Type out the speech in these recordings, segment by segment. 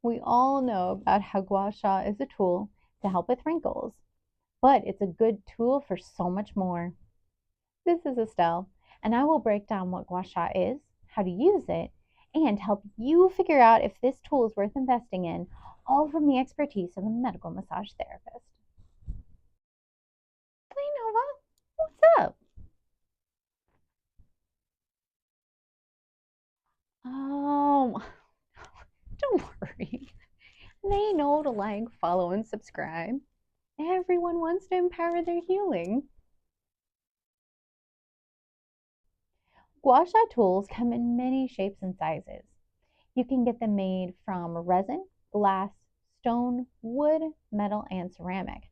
We all know about how Gua Sha is a tool to help with wrinkles, but it's a good tool for so much more. This is Estelle, and I will break down what Gua Sha is, how to use it, and help you figure out if this tool is worth investing in, all from the expertise of a medical massage therapist. Hey Nova, what's up? Oh, don't worry. They know to like, follow, and subscribe. Everyone wants to empower their healing. Gua Sha tools come in many shapes and sizes. You can get them made from resin, glass, stone, wood, metal, and ceramic.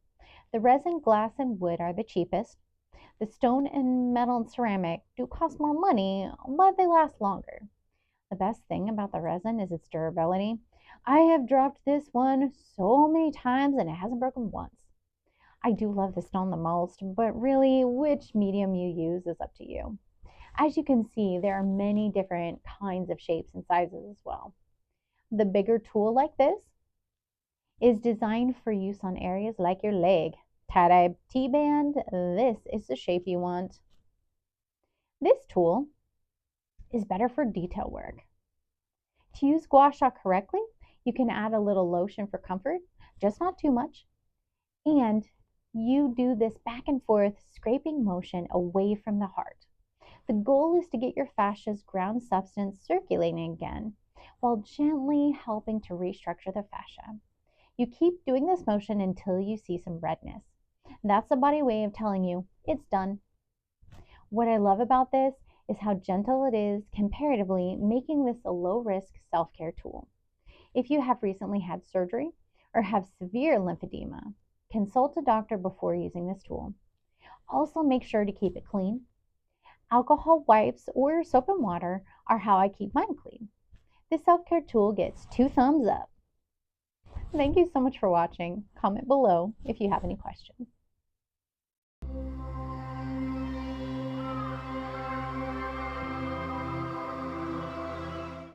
The resin, glass, and wood are the cheapest. The stone and metal and ceramic do cost more money, but they last longer. The best thing about the resin is its durability. I have dropped this one so many times and it hasn't broken once. I do love the stone the most, but really, which medium you use is up to you. As you can see, there are many different kinds of shapes and sizes as well. The bigger tool like this is designed for use on areas like your leg. Tie-dye T-band, this is the shape you want. This tool is better for detail work. To use Gua Sha correctly, you can add a little lotion for comfort, just not too much. And you do this back and forth scraping motion away from the heart. The goal is to get your fascia's ground substance circulating again while gently helping to restructure the fascia. You keep doing this motion until you see some redness. That's the body way of telling you it's done. What I love about this is how gentle it is comparatively, making this a low-risk self-care tool. If you have recently had surgery or have severe lymphedema, consult a doctor before using this tool. Also, make sure to keep it clean. Alcohol wipes or soap and water are how I keep mine clean. This self-care tool gets 2 thumbs up. Thank you so much for watching. Comment below if you have any questions.